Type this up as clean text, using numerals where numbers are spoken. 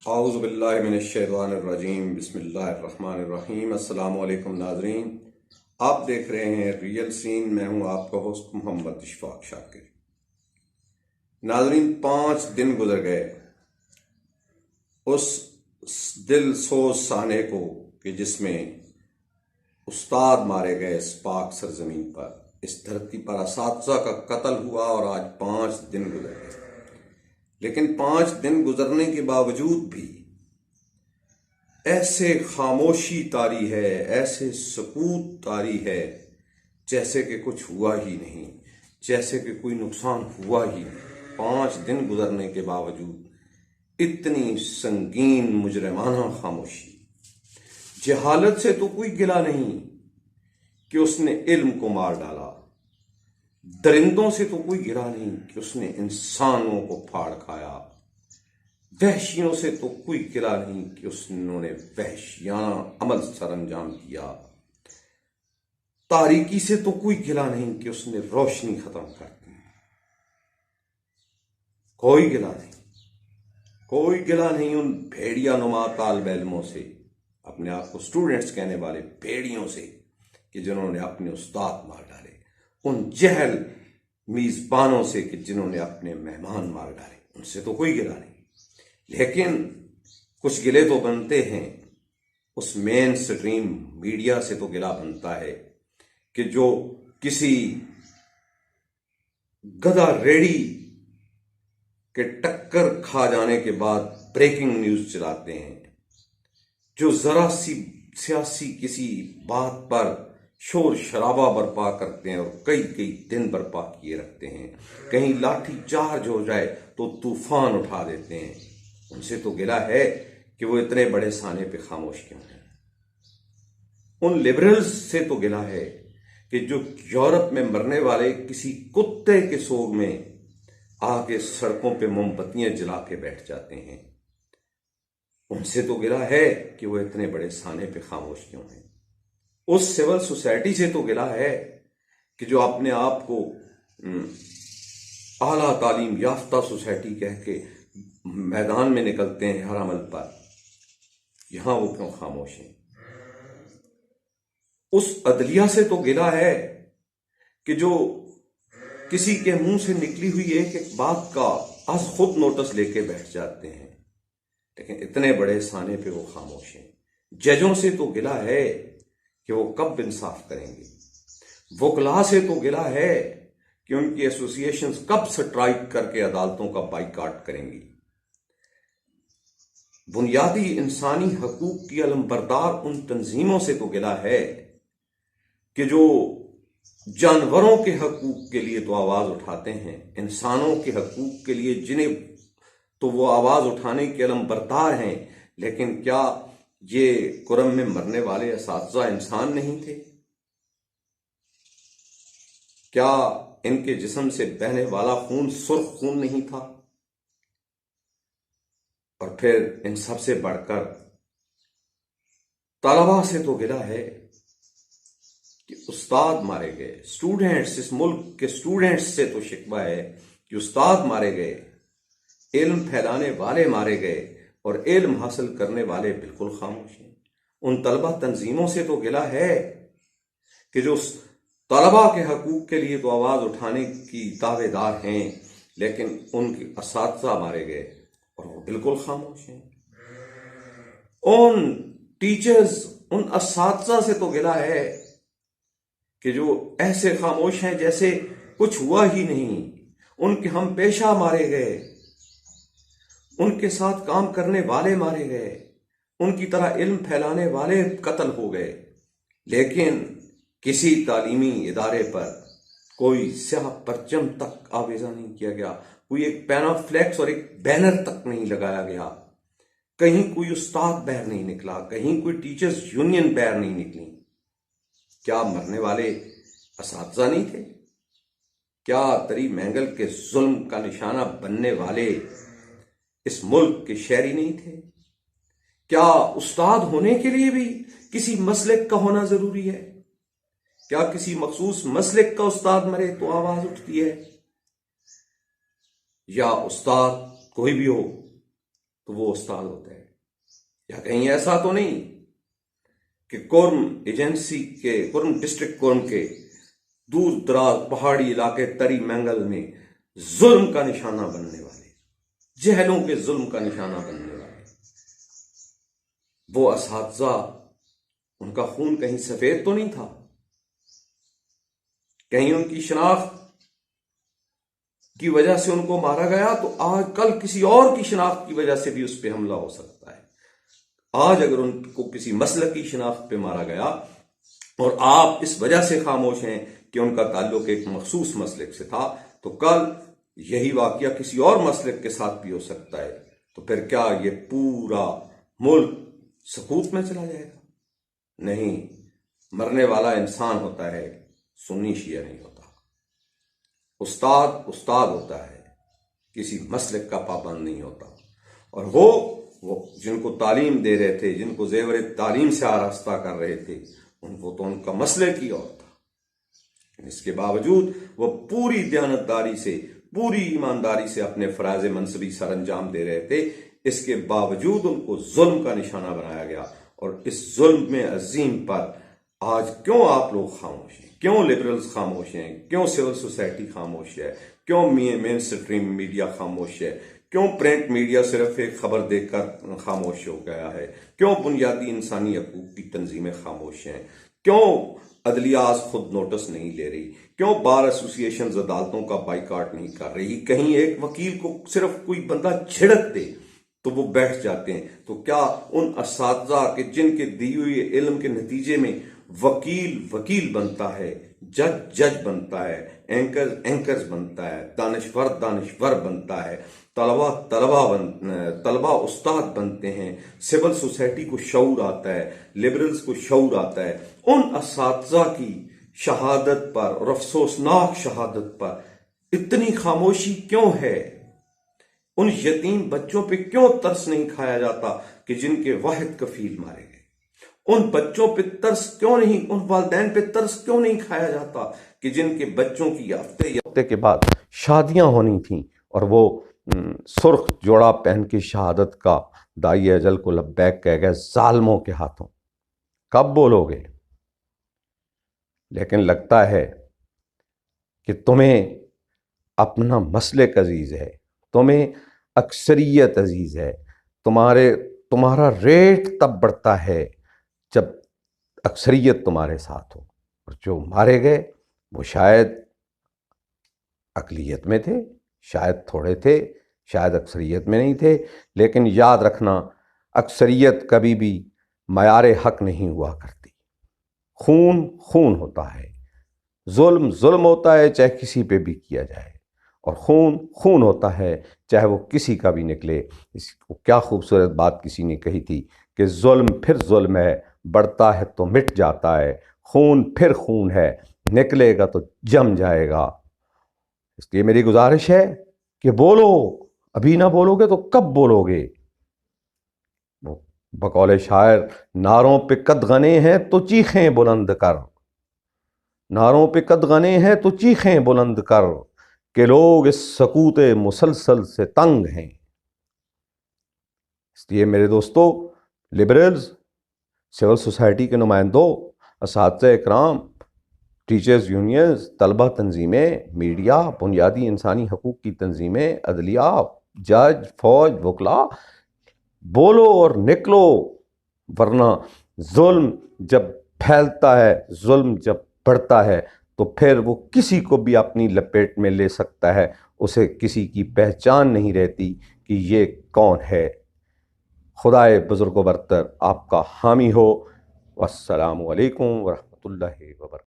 اعوذ باللہ من الشیطان الرجیم بسم اللہ الرحمن الرحیم۔ السلام علیکم ناظرین، آپ دیکھ رہے ہیں ریئل سین۔ میں ہوں آپ کا ہوسٹ محمد اشفاق شاکر۔ ناظرین، 5 دن گزر گئے اس دل سوز سانے کو کہ جس میں استاد مارے گئے اس پاک سرزمین پر، اس دھرتی پر اساتذہ کا قتل ہوا اور آج 5 دن گزر گئے۔ لیکن 5 دن گزرنے کے باوجود بھی ایسے خاموشی طاری ہے، ایسے سکوت طاری ہے جیسے کہ کچھ ہوا ہی نہیں، جیسے کہ کوئی نقصان ہوا ہی نہیں۔ 5 دن گزرنے کے باوجود اتنی سنگین مجرمانہ خاموشی۔ جہالت سے تو کوئی گلہ نہیں کہ اس نے علم کو مار ڈالا، درندوں سے تو کوئی گرا نہیں کہ اس نے انسانوں کو پھاڑ کھایا، وحشیوں سے تو کوئی گرا نہیں کہ انہوں نے وحشیانہ عمل سر انجام دیا، تاریکی سے تو کوئی گلا نہیں کہ اس نے روشنی ختم کر دی۔ کوئی گلا نہیں، کوئی گلا نہیں ان بھیڑیا نما طالب علموں سے، اپنے آپ کو اسٹوڈنٹس کہنے والے بھیڑیوں سے کہ جنہوں نے اپنے استاد مار ڈالے، ان جہل میزبانوں سے کہ جنہوں نے اپنے مہمان مار ڈالے، ان سے تو کوئی گلا نہیں۔ لیکن کچھ گلے تو بنتے ہیں، اس مین سٹریم میڈیا سے تو گلا بنتا ہے کہ جو کسی گدھا ریڑی کے ٹکر کھا جانے کے بعد بریکنگ نیوز چلاتے ہیں، جو ذرا سی سیاسی کسی بات پر شور شرابہ برپا کرتے ہیں اور کئی دن برپا کیے رکھتے ہیں، کہیں لاٹھی چارج ہو جائے تو طوفان اٹھا دیتے ہیں، ان سے تو گلہ ہے کہ وہ اتنے بڑے سانے پہ خاموش کیوں ہیں۔ ان لبرلز سے تو گلہ ہے کہ جو یورپ میں مرنے والے کسی کتے کے سوگ میں آ کے سڑکوں پہ موم بتیاں جلا کے بیٹھ جاتے ہیں، ان سے تو گلہ ہے کہ وہ اتنے بڑے سانے پہ خاموش کیوں ہیں۔ اس سول سوسائٹی سے تو گلہ ہے کہ جو اپنے آپ کو اعلیٰ تعلیم یافتہ سوسائٹی کہہ کے میدان میں نکلتے ہیں ہر عمل پر، یہاں وہ کیوں خاموش ہیں۔ اس عدلیہ سے تو گلہ ہے کہ جو کسی کے منہ سے نکلی ہوئی ایک بات کا از خود نوٹس لے کے بیٹھ جاتے ہیں، لیکن اتنے بڑے سانے پہ وہ خاموش ہیں۔ ججوں سے تو گلہ ہے کہ وہ کب انصاف کریں گے، وکلا سے تو گلہ ہے کہ ان کی ایسوسی ایشنز کب سٹرائک کر کے عدالتوں کا بائیکاٹ کریں گی۔ بنیادی انسانی حقوق کی علمبردار ان تنظیموں سے تو گلہ ہے کہ جو جانوروں کے حقوق کے لیے تو آواز اٹھاتے ہیں، انسانوں کے حقوق کے لیے جنہیں تو وہ آواز اٹھانے کے علمبردار ہیں، لیکن کیا یہ کرم میں مرنے والے اساتذہ انسان نہیں تھے؟ کیا ان کے جسم سے بہنے والا خون سرخ خون نہیں تھا؟ اور پھر ان سب سے بڑھ کر طلباء سے تو گلہ ہے کہ استاد مارے گئے، اسٹوڈنٹس، اس ملک کے اسٹوڈنٹس سے تو شکوہ ہے کہ استاد مارے گئے، علم پھیلانے والے مارے گئے اور علم حاصل کرنے والے بالکل خاموش ہیں۔ ان طلبہ تنظیموں سے تو گلہ ہے کہ جو طلباء کے حقوق کے لیے تو آواز اٹھانے کی دعوے دار ہیں، لیکن ان کے اساتذہ مارے گئے اور وہ بالکل خاموش ہیں۔ ان ٹیچرز، ان اساتذہ سے تو گلہ ہے کہ جو ایسے خاموش ہیں جیسے کچھ ہوا ہی نہیں، ان کے ہم پیشہ مارے گئے، ان کے ساتھ کام کرنے والے مارے گئے، ان کی طرح علم پھیلانے والے قتل ہو گئے، لیکن کسی تعلیمی ادارے پر کوئی سیاہ پرچم تک آویزہ نہیں کیا گیا، کوئی ایک پینافلیکس اور ایک بینر تک نہیں لگایا گیا، کہیں کوئی استاد باہر نہیں نکلا، کہیں کوئی ٹیچرز یونین باہر نہیں نکلی۔ کیا مرنے والے اساتذہ نہیں تھے؟ کیا تری مینگل کے ظلم کا نشانہ بننے والے اس ملک کے شہری نہیں تھے؟ کیا استاد ہونے کے لیے بھی کسی مسلک کا ہونا ضروری ہے؟ کیا کسی مخصوص مسلک کا استاد مرے تو آواز اٹھتی ہے؟ یا استاد کوئی بھی ہو تو وہ استاد ہوتا ہے؟ یا کہیں ایسا تو نہیں کہ کورم ایجنسی کے کورم ڈسٹرکٹ کورم کے دور دراز پہاڑی علاقے تری مینگل میں ظلم کا نشانہ بننے والے، جہلوں کے ظلم کا نشانہ بننے والے وہ اساتذہ، ان کا خون کہیں سفید تو نہیں تھا؟ کہیں ان کی شناخت کی وجہ سے ان کو مارا گیا تو آج کل کسی اور کی شناخت کی وجہ سے بھی اس پہ حملہ ہو سکتا ہے۔ آج اگر ان کو کسی مسلک کی شناخت پہ مارا گیا اور آپ اس وجہ سے خاموش ہیں کہ ان کا تعلق ایک مخصوص مسلک سے تھا، تو کل یہی واقعہ کسی اور مسلک کے ساتھ بھی ہو سکتا ہے، تو پھر کیا یہ پورا ملک سکوت میں چلا جائے گا؟ نہیں، مرنے والا انسان ہوتا ہے، سنی شیعہ نہیں ہوتا۔ استاد استاد ہوتا ہے، کسی مسلک کا پابند نہیں ہوتا۔ اور وہ جن کو تعلیم دے رہے تھے، جن کو زیور تعلیم سے آراستہ کر رہے تھے، ان کو تو ان کا مسلک ہی اور تھا۔ اس کے باوجود وہ پوری دیانتداری سے، پوری ایمانداری سے اپنے فرائض منصبی سر انجام دے رہے تھے، اس کے باوجود ان کو ظلم کا نشانہ بنایا گیا۔ اور اس ظلم میں عظیم پر آج کیوں آپ لوگ خاموش ہیں؟ کیوں لبرلز خاموش ہیں؟ کیوں سول سوسائٹی خاموش ہے؟ کیوں مین سٹریم میڈیا خاموش ہے؟ کیوں پرنٹ میڈیا صرف ایک خبر دیکھ کر خاموش ہو گیا ہے؟ کیوں بنیادی انسانی حقوق کی تنظیمیں خاموش ہیں؟ کیوں عدلیہ خود نوٹس نہیں لے رہی؟ کیوں بار ایسوسی ایشنز عدالتوں کا بائیکاٹ نہیں کر رہی؟ کہیں ایک وکیل کو صرف کوئی بندہ جھڑک دے تو وہ بیٹھ جاتے ہیں۔ تو کیا ان اساتذہ کے جن کے دی ہوئے علم کے نتیجے میں وکیل وکیل بنتا ہے، جج جج بنتا ہے، اینکرز بنتا ہے، دانشور بنتا ہے، طلبہ استاد بنتے ہیں، سول سوسائٹی کو شعور آتا ہے، لبرلز کو شعور آتا ہے، ان اساتذہ کی شہادت پر اور افسوسناک شہادت پر اتنی خاموشی کیوں ہے؟ ان یتیم بچوں پہ کیوں ترس نہیں کھایا جاتا کہ جن کے واحد کفیل مارے گئے؟ ان بچوں پہ ترس کیوں نہیں، ان والدین پہ ترس کیوں نہیں کھایا جاتا کہ جن کے بچوں کی ہفتے کے بعد شادیاں ہونی تھیں اور وہ سرخ جوڑا پہن کے شہادت کا دائی اجل کو لبیک کہہ گئے ظالموں کے ہاتھوں؟ کب بولو گے؟ لیکن لگتا ہے کہ تمہیں اپنا مسلک عزیز ہے، تمہیں اکثریت عزیز ہے، تمہارا ریٹ تب بڑھتا ہے جب اکثریت تمہارے ساتھ ہو۔ اور جو مارے گئے وہ شاید اقلیت میں تھے، شاید تھوڑے تھے، شاید اکثریت میں نہیں تھے، لیکن یاد رکھنا اکثریت کبھی بھی معیار حق نہیں ہوا کرتی۔ خون خون ہوتا ہے، ظلم ظلم ہوتا ہے چاہے کسی پہ بھی کیا جائے، اور خون خون ہوتا ہے چاہے وہ کسی کا بھی نکلے۔ اس کو کیا خوبصورت بات کسی نے کہی تھی کہ ظلم پھر ظلم ہے، بڑھتا ہے تو مٹ جاتا ہے، خون پھر خون ہے، نکلے گا تو جم جائے گا۔ اس لیے میری گزارش ہے کہ بولو، ابھی نہ بولو گے تو کب بولو گے؟ بقول شاعر، ناروں پہ قدغنے ہیں تو چیخیں بلند کر، ناروں پہ قدغنے ہیں تو چیخیں بلند کر، کہ لوگ اس سکوت مسلسل سے تنگ ہیں۔ اس لیے میرے دوستو، لبرلز، سول سوسائٹی کے نمائندوں، اساتذہ اکرام، ٹیچرز یونینز، طلبہ تنظیمیں، میڈیا، بنیادی انسانی حقوق کی تنظیمیں، عدلیہ، جج، فوج، وکلاء، بولو اور نکلو، ورنہ ظلم جب پھیلتا ہے، ظلم جب بڑھتا ہے تو پھر وہ کسی کو بھی اپنی لپیٹ میں لے سکتا ہے، اسے کسی کی پہچان نہیں رہتی کہ یہ کون ہے۔ خدائے بزرگ و برتر آپ کا حامی ہو۔ والسلام علیکم ورحمۃ اللہ وبرکاتہ۔